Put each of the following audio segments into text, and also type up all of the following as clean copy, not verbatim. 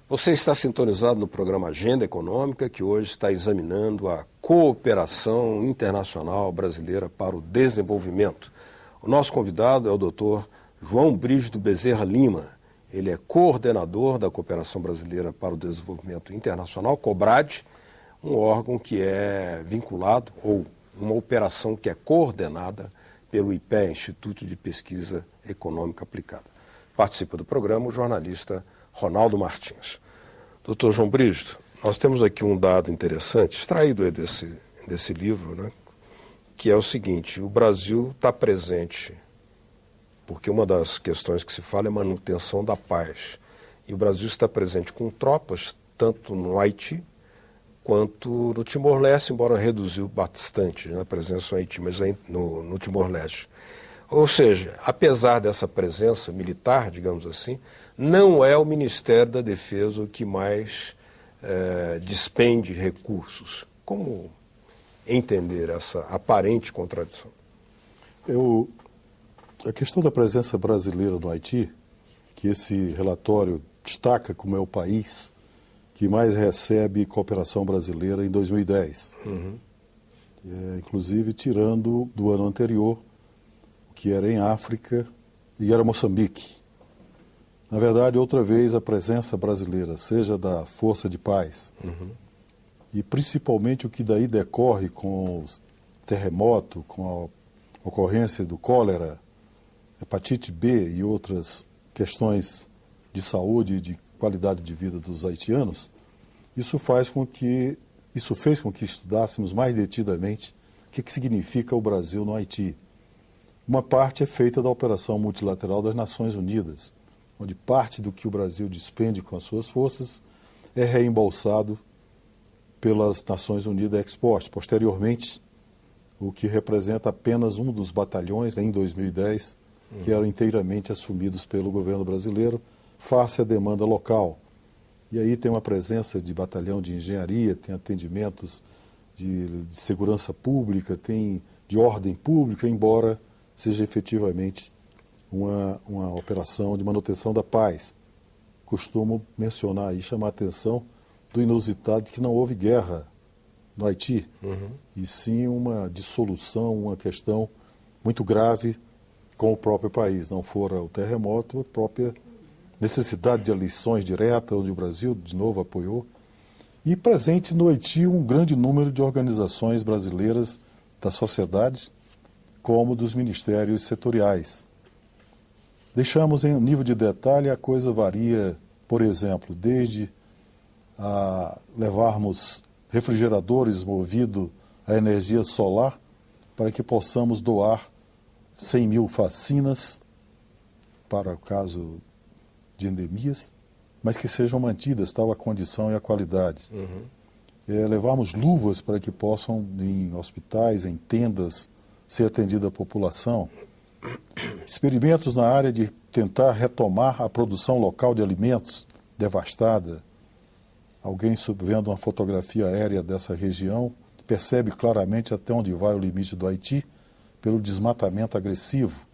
Você está sintonizado no programa Agenda Econômica, que hoje está examinando a cooperação internacional brasileira para o desenvolvimento. O nosso convidado é o Dr. João Brígido Bezerra Lima. Ele é coordenador da Cooperação Brasileira para o Desenvolvimento Internacional, COBRAD, um órgão que é vinculado, ou uma operação que é coordenada pelo IPE, Instituto de Pesquisa Econômica Aplicada. Participa do programa o jornalista Ronaldo Martins. Doutor João Brígido, nós temos aqui um dado interessante, extraído desse livro, né, que é o seguinte: o Brasil está presente, porque uma das questões que se fala é manutenção da paz. E o Brasil está presente com tropas, tanto no Haiti quanto no Timor-Leste, embora reduziu bastante, né, a presença no Haiti, mas no Timor-Leste. Ou seja, apesar dessa presença militar, digamos assim, não é o Ministério da Defesa o que mais despende recursos. Como entender essa aparente contradição? A questão da presença brasileira no Haiti, que esse relatório destaca como é o país que mais recebe cooperação brasileira em 2010. Inclusive tirando do ano anterior, que era em África e era Moçambique. Na verdade, outra vez a presença brasileira, seja da Força de Paz, e principalmente o que daí decorre com o terremoto, com a ocorrência do cólera, hepatite B e outras questões de saúde e de qualidade de vida dos haitianos, isso fez com que estudássemos mais detidamente o que significa o Brasil no Haiti. Uma parte é feita da Operação Multilateral das Nações Unidas, onde parte do que o Brasil despende com as suas forças é reembolsado pelas Nações Unidas ex-post. Posteriormente, o que representa apenas um dos batalhões, em 2010, que eram inteiramente assumidos pelo governo brasileiro, face à demanda local. E aí tem uma presença de batalhão de engenharia, tem atendimentos de segurança pública, tem de ordem pública, embora seja efetivamente uma operação de manutenção da paz. Costumo mencionar e chamar a atenção do inusitado de que não houve guerra no Haiti, e sim uma dissolução, uma questão muito grave com o próprio país. Não fora o terremoto, a própria necessidade de eleições diretas, onde o Brasil, de novo, apoiou. E presente no Haiti um grande número de organizações brasileiras da sociedade, como dos ministérios setoriais. Deixamos em nível de detalhe, a coisa varia, por exemplo, desde levarmos refrigeradores movidos a energia solar para que possamos doar 100 mil vacinas para o caso de endemias, mas que sejam mantidas tal a condição e a qualidade. Levarmos luvas para que possam, em hospitais, em tendas, ser atendida a população. Experimentos na área de tentar retomar a produção local de alimentos devastada. Alguém vendo uma fotografia aérea dessa região percebe claramente até onde vai o limite do Haiti pelo desmatamento agressivo,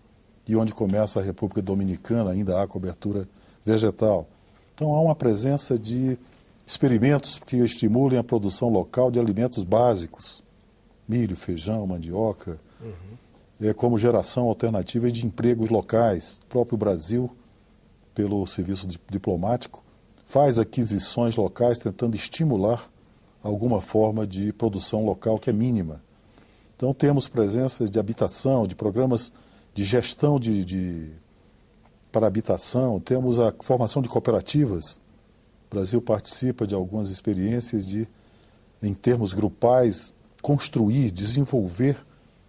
e onde começa a República Dominicana ainda há cobertura vegetal. Então há uma presença de experimentos que estimulem a produção local de alimentos básicos, milho, feijão, mandioca, como geração alternativa de empregos locais. O próprio Brasil, pelo serviço diplomático, faz aquisições locais tentando estimular alguma forma de produção local que é mínima. Então temos presença de habitação, de programas de gestão para habitação, temos a formação de cooperativas. O Brasil participa de algumas experiências de, em termos grupais, construir, desenvolver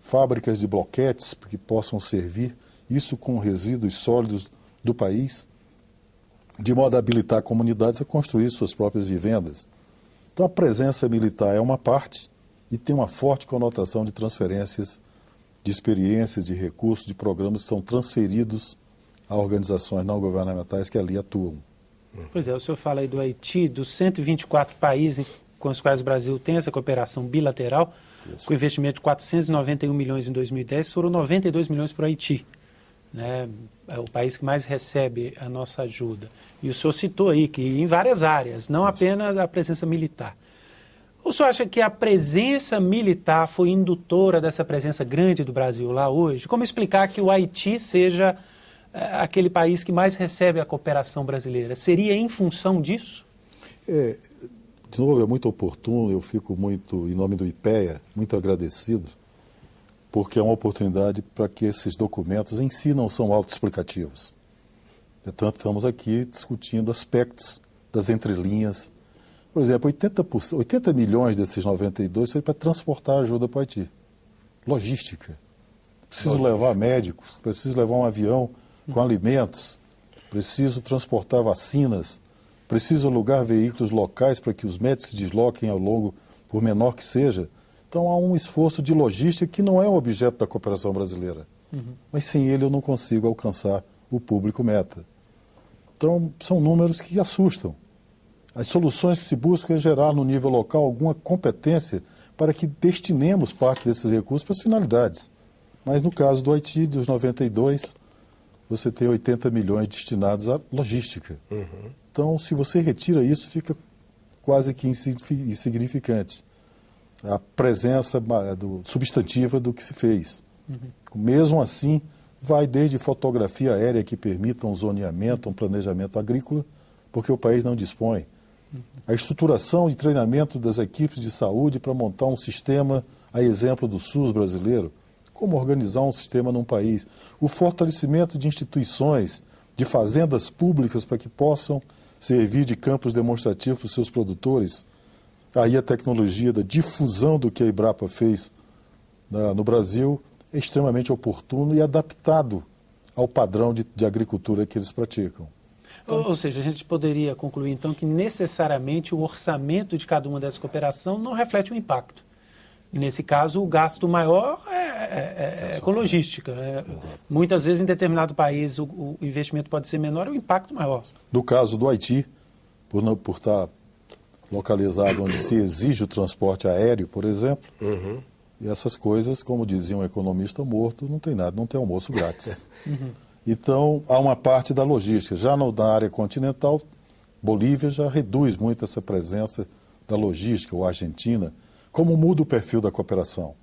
fábricas de bloquetes que possam servir, isso com resíduos sólidos do país, de modo a habilitar comunidades a construir suas próprias vivendas. Então a presença militar é uma parte e tem uma forte conotação de transferências de experiências, de recursos, de programas que são transferidos a organizações não governamentais que ali atuam. Pois é, o senhor fala aí do Haiti, dos 124 países com os quais o Brasil tem essa cooperação bilateral, com investimento de 491 milhões em 2010, foram 92 milhões para o Haiti. né? É o país que mais recebe a nossa ajuda. E o senhor citou aí que em várias áreas, não apenas a presença militar. O senhor acha que a presença militar foi indutora dessa presença grande do Brasil lá hoje? Como explicar que o Haiti seja aquele país que mais recebe a cooperação brasileira? Seria em função disso? De novo, é muito oportuno, eu fico muito, em nome do IPEA, muito agradecido, porque é uma oportunidade para que esses documentos em si não são autoexplicativos. Portanto, estamos aqui discutindo aspectos das entrelinhas. Por exemplo, 80 milhões desses 92 foi para transportar ajuda para o Haiti. Logística. Preciso levar médicos, preciso levar um avião com alimentos, preciso transportar vacinas, preciso alugar veículos locais para que os médicos se desloquem ao longo, por menor que seja. Então há um esforço de logística que não é um objeto da cooperação brasileira. Mas sem ele eu não consigo alcançar o público meta. Então são números que assustam. As soluções que se buscam é gerar no nível local alguma competência para que destinemos parte desses recursos para as finalidades. Mas no caso do Haiti, dos 92, você tem 80 milhões destinados à logística. Então, se você retira isso, fica quase que insignificante a presença substantiva do que se fez. Mesmo assim, vai desde fotografia aérea que permita um zoneamento, um planejamento agrícola, porque o país não dispõe. A estruturação e treinamento das equipes de saúde para montar um sistema, a exemplo do SUS brasileiro, como organizar um sistema num país. O fortalecimento de instituições, de fazendas públicas para que possam servir de campos demonstrativos para os seus produtores. Aí a tecnologia da difusão do que a Embrapa fez no Brasil é extremamente oportuno e adaptado ao padrão de agricultura que eles praticam. Ou seja, a gente poderia concluir então que necessariamente o orçamento de cada uma dessas cooperações não reflete o impacto. Nesse caso, o gasto maior é com logística. Muitas vezes, em determinado país, o investimento pode ser menor e o impacto maior. No caso do Haiti, por estar localizado onde se exige o transporte aéreo, por exemplo, e essas coisas, como dizia um economista morto, não tem nada, não tem almoço grátis. Então, há uma parte da logística. Já na área continental, Bolívia já reduz muito essa presença da logística, ou Argentina. Como muda o perfil da cooperação?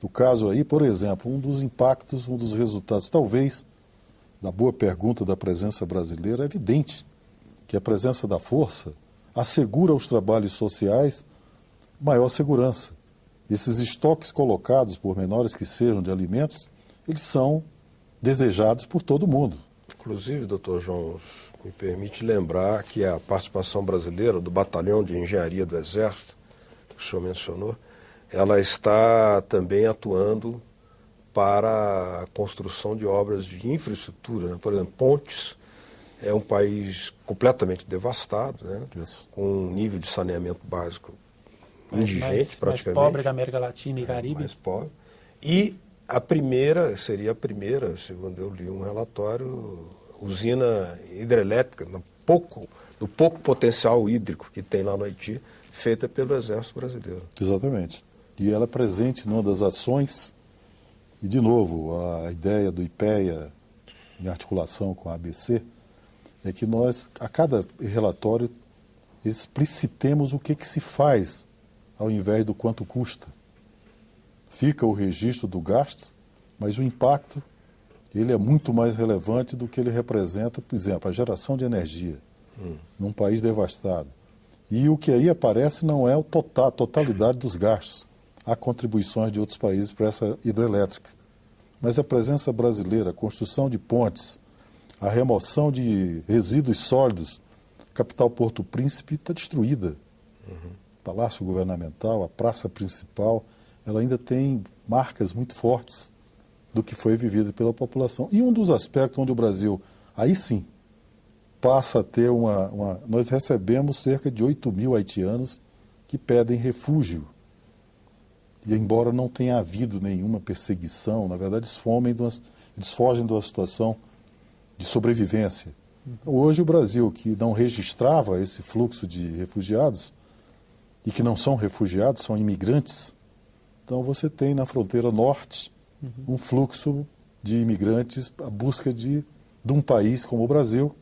No caso aí, por exemplo, um dos impactos, um dos resultados, talvez, da boa pergunta da presença brasileira, é evidente que a presença da força assegura aos trabalhos sociais maior segurança. Esses estoques colocados, por menores que sejam, de alimentos, eles são desejados por todo mundo. Inclusive, doutor João, me permite lembrar que a participação brasileira do Batalhão de Engenharia do Exército, que o senhor mencionou, ela está também atuando para a construção de obras de infraestrutura, né? Por exemplo, pontes. É um país completamente devastado, né? Com um nível de saneamento básico indigente, praticamente. Mais pobre da América Latina e Caribe. Mais pobre. E seria a primeira, segundo eu li um relatório, usina hidrelétrica, do pouco potencial hídrico que tem lá no Haiti, feita pelo Exército Brasileiro. Exatamente. E ela é presente numa das ações, e de novo, a ideia do IPEA, em articulação com a ABC, é que nós, a cada relatório, explicitemos o que se faz ao invés do quanto custa. Fica o registro do gasto, mas o impacto ele é muito mais relevante do que ele representa, por exemplo, a geração de energia num país devastado. E o que aí aparece não é a totalidade dos gastos. Há contribuições de outros países para essa hidrelétrica. Mas a presença brasileira, a construção de pontes, a remoção de resíduos sólidos, a capital Porto Príncipe está destruída. Palácio Governamental, a praça principal, ela ainda tem marcas muito fortes do que foi vivido pela população. E um dos aspectos onde o Brasil, aí sim, passa a ter nós recebemos cerca de 8 mil haitianos que pedem refúgio. E embora não tenha havido nenhuma perseguição, na verdade eles fogem de uma situação de sobrevivência. Hoje o Brasil, que não registrava esse fluxo de refugiados, e que não são refugiados, são imigrantes, então você tem na fronteira norte um fluxo de imigrantes à busca de um país como o Brasil,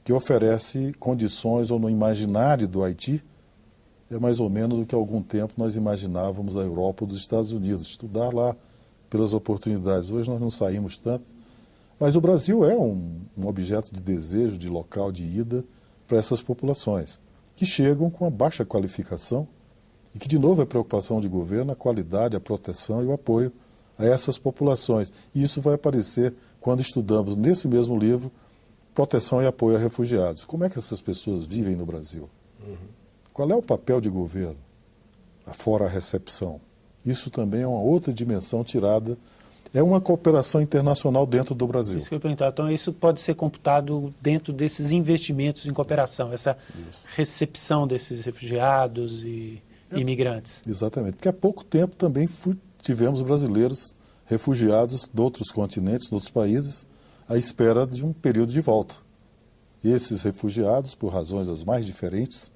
que oferece condições, ou no imaginário do Haiti, é mais ou menos o que há algum tempo nós imaginávamos a Europa ou dos Estados Unidos, estudar lá pelas oportunidades. Hoje nós não saímos tanto, mas o Brasil é um objeto de desejo, de local de ida para essas populações, que chegam com a baixa qualificação e que, de novo, é preocupação de governo a qualidade, a proteção e o apoio a essas populações. E isso vai aparecer quando estudamos nesse mesmo livro Proteção e Apoio a Refugiados. Como é que essas pessoas vivem no Brasil? Qual é o papel de governo, fora a recepção? Isso também é uma outra dimensão tirada, é uma cooperação internacional dentro do Brasil. Isso que eu ia perguntar. Então, isso pode ser computado dentro desses investimentos em cooperação, essa recepção desses refugiados e imigrantes. Exatamente, porque há pouco tempo também tivemos brasileiros refugiados de outros continentes, de outros países, à espera de um período de volta. E esses refugiados, por razões as mais diferentes,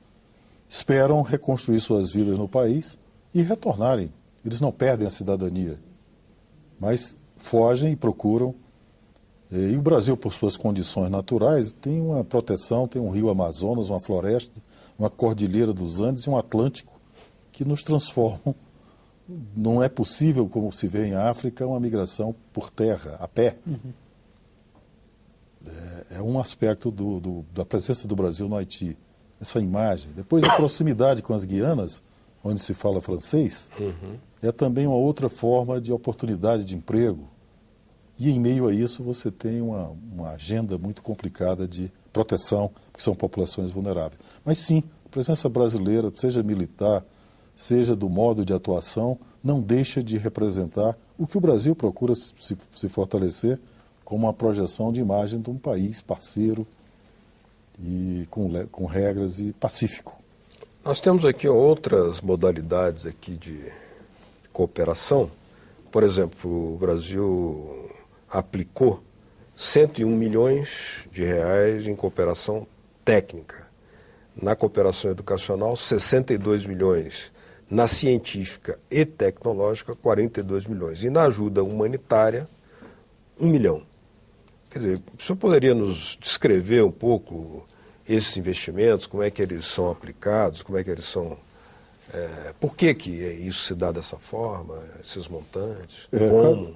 esperam reconstruir suas vidas no país e retornarem. Eles não perdem a cidadania, mas fogem e procuram. E o Brasil, por suas condições naturais, tem uma proteção, tem um rio Amazonas, uma floresta, uma cordilheira dos Andes e um Atlântico que nos transformam. Não é possível, como se vê em África, uma migração por terra, a pé. É um aspecto da presença do Brasil no Haiti, essa imagem. Depois, a proximidade com as Guianas, onde se fala francês, é também uma outra forma de oportunidade de emprego. E, em meio a isso, você tem uma agenda muito complicada de proteção, que são populações vulneráveis. Mas, sim, a presença brasileira, seja militar, seja do modo de atuação, não deixa de representar o que o Brasil procura se fortalecer como uma projeção de imagem de um país parceiro e com regras e pacífico. Nós temos aqui outras modalidades aqui de cooperação. Por exemplo, o Brasil aplicou 101 milhões de reais em cooperação técnica. Na cooperação educacional, 62 milhões. Na científica e tecnológica, 42 milhões. E na ajuda humanitária, 1 milhão. Quer dizer, o senhor poderia nos descrever um pouco esses investimentos, como é que eles são aplicados, como é que eles são... por que isso se dá dessa forma, esses montantes? Como?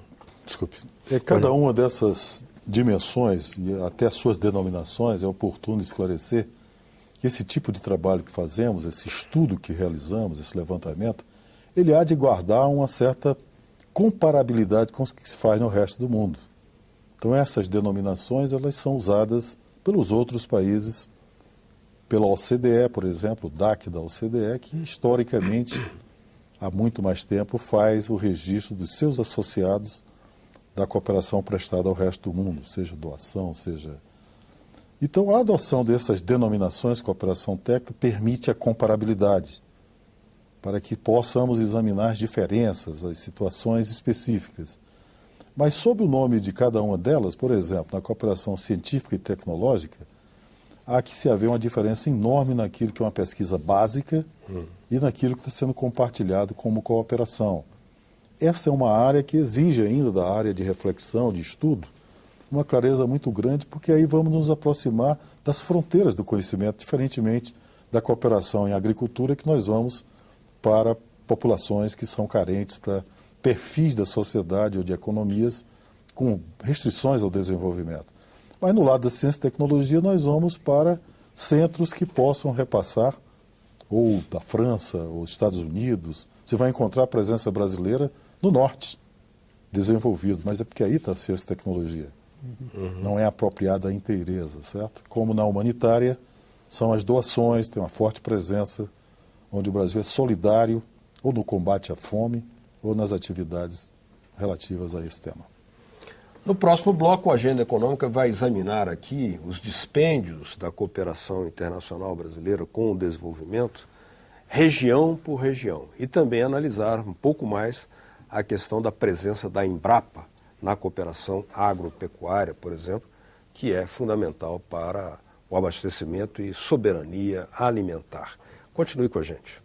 Cada uma dessas dimensões, e até as suas denominações, é oportuno esclarecer que esse tipo de trabalho que fazemos, esse estudo que realizamos, esse levantamento, ele há de guardar uma certa comparabilidade com o que se faz no resto do mundo. Então essas denominações, elas são usadas pelos outros países, pela OCDE, por exemplo, o DAC da OCDE, que historicamente, há muito mais tempo, faz o registro dos seus associados da cooperação prestada ao resto do mundo, seja doação, seja... Então, a adoção dessas denominações, cooperação técnica, permite a comparabilidade, para que possamos examinar as diferenças, as situações específicas. Mas, sob o nome de cada uma delas, por exemplo, na cooperação científica e tecnológica, há que se haver uma diferença enorme naquilo que é uma pesquisa básica e naquilo que está sendo compartilhado como cooperação. Essa é uma área que exige ainda da área de reflexão, de estudo, uma clareza muito grande, porque aí vamos nos aproximar das fronteiras do conhecimento, diferentemente da cooperação em agricultura, que nós vamos para populações que são carentes, para perfis da sociedade ou de economias com restrições ao desenvolvimento. Mas no lado da ciência e tecnologia nós vamos para centros que possam repassar, ou da França, ou Estados Unidos. Você vai encontrar a presença brasileira no norte, desenvolvido, mas é porque aí está a ciência e tecnologia. Não é apropriada a inteireza, certo? Como na humanitária, são as doações, tem uma forte presença, onde o Brasil é solidário, ou no combate à fome, ou nas atividades relativas a esse tema. No próximo bloco, a Agenda Econômica vai examinar aqui os dispêndios da cooperação internacional brasileira com o desenvolvimento, região por região, e também analisar um pouco mais a questão da presença da Embrapa na cooperação agropecuária, por exemplo, que é fundamental para o abastecimento e soberania alimentar. Continue com a gente.